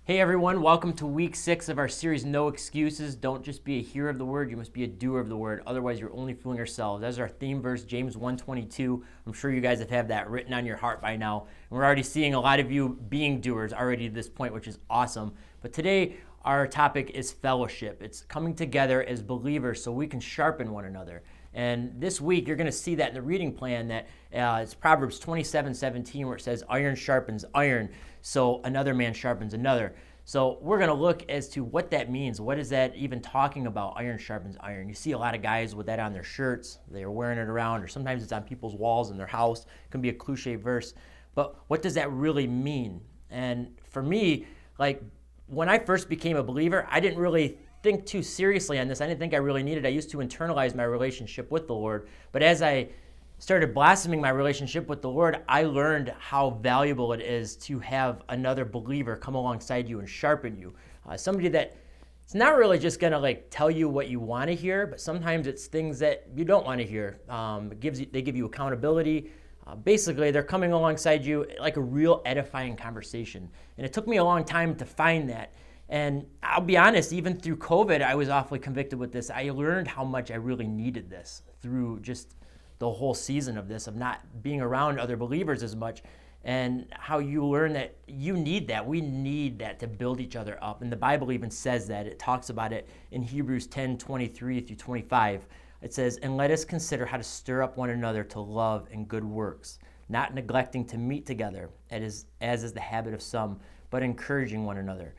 Hey everyone, welcome to week 6 of our series, No Excuses. Don't just be a hearer of the word, you must be a doer of the word. Otherwise, you're only fooling yourselves. That's our theme verse, James 1:22. I'm sure you guys have that written on your heart by now. And we're already seeing a lot of you being doers already at this point, which is awesome. But today, our topic is fellowship. It's coming together as believers so we can sharpen one another. And this week, you're going to see that in the reading plan that it's Proverbs 27:17, where it says, iron sharpens iron, so another man sharpens another. So we're going to look as to what that means. What is that even talking about, iron sharpens iron? You see a lot of guys with that on their shirts. They're wearing it around, or sometimes it's on people's walls in their house. It can be a cliche verse. But what does that really mean? And for me, when I first became a believer, I didn't really think too seriously on this. I didn't think I really needed it. I used to internalize my relationship with the Lord. But as I started blossoming my relationship with the Lord, I learned how valuable it is to have another believer come alongside you and sharpen you. Somebody that it's not really just going to tell you what you want to hear, but sometimes it's things that you don't want to hear. They give you accountability. Basically, they're coming alongside you like a real edifying conversation. And it took me a long time to find that. And I'll be honest, even through COVID, I was awfully convicted with this. I learned how much I really needed this through just the whole season of this, of not being around other believers as much, and how you learn that you need that. We need that to build each other up. And the Bible even says that. It talks about it in Hebrews 10:23-25. It says, and let us consider how to stir up one another to love and good works, not neglecting to meet together, as is the habit of some, but encouraging one another.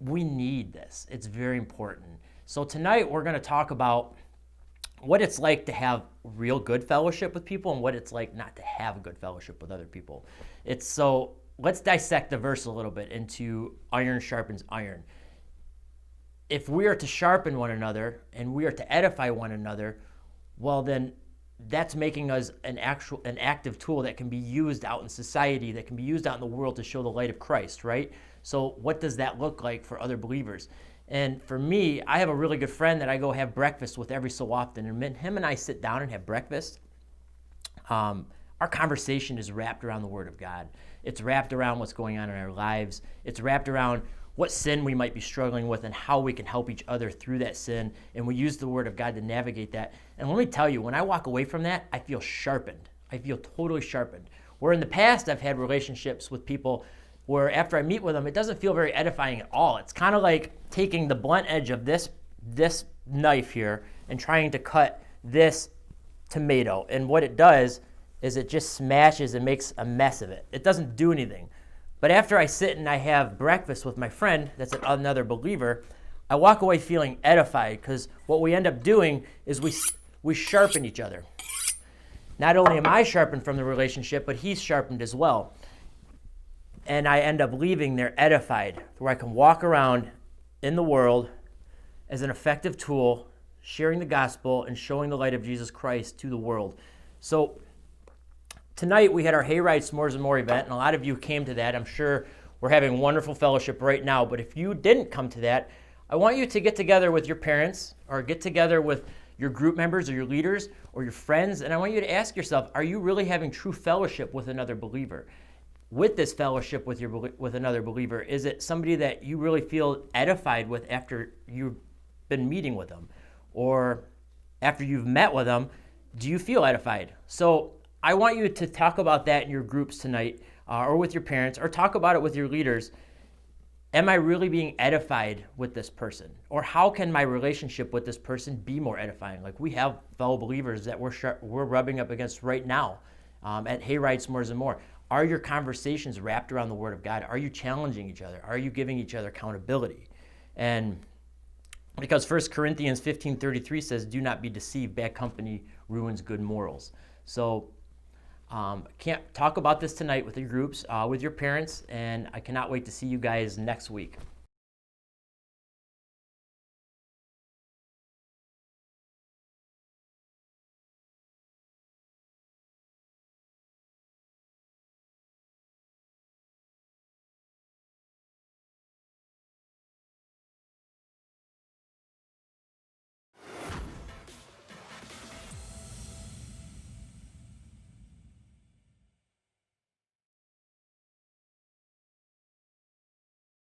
We need this. It's very important. So tonight we're going to talk about what it's like to have real good fellowship with people and what it's like not to have good fellowship with other people. So let's dissect the verse a little bit into iron sharpens iron. If we are to sharpen one another and we are to edify one another, well then that's making us an active tool that can be used out in society, that can be used out in the world to show the light of Christ, right? So what does that look like for other believers? And for me, I have a really good friend that I go have breakfast with every so often. And him and I sit down and have breakfast. Our conversation is wrapped around the Word of God. It's wrapped around what's going on in our lives. It's wrapped around what sin we might be struggling with and how we can help each other through that sin. And we use the Word of God to navigate that. And let me tell you, when I walk away from that, I feel sharpened. I feel totally sharpened. Where in the past, I've had relationships with people where after I meet with them, it doesn't feel very edifying at all. It's kind of like taking the blunt edge of this knife here and trying to cut this tomato. And what it does is it just smashes and makes a mess of it. It doesn't do anything. But after I sit and I have breakfast with my friend that's another believer, I walk away feeling edified, because what we end up doing is we sharpen each other. Not only am I sharpened from the relationship, but he's sharpened as well. And I end up leaving there edified, where I can walk around in the world as an effective tool, sharing the gospel and showing the light of Jesus Christ to the world. So tonight we had our Hayride S'mores and More event, and a lot of you came to that. I'm sure we're having wonderful fellowship right now. But if you didn't come to that, I want you to get together with your parents or get together with your group members or your leaders or your friends, and I want you to ask yourself, are you really having true fellowship with another believer? With this fellowship with another believer, is it somebody that you really feel edified with after you've been meeting with them? Or after you've met with them, do you feel edified? So I want you to talk about that in your groups tonight, or with your parents, or talk about it with your leaders. Am I really being edified with this person? Or how can my relationship with this person be more edifying? Like, we have fellow believers that we're rubbing up against right now at Hayride S'mores and More. Are your conversations wrapped around the Word of God? Are you challenging each other? Are you giving each other accountability? And because 1 Corinthians 15:33 says, do not be deceived, bad company ruins good morals. So can't talk about this tonight with your groups, with your parents, and I cannot wait to see you guys next week.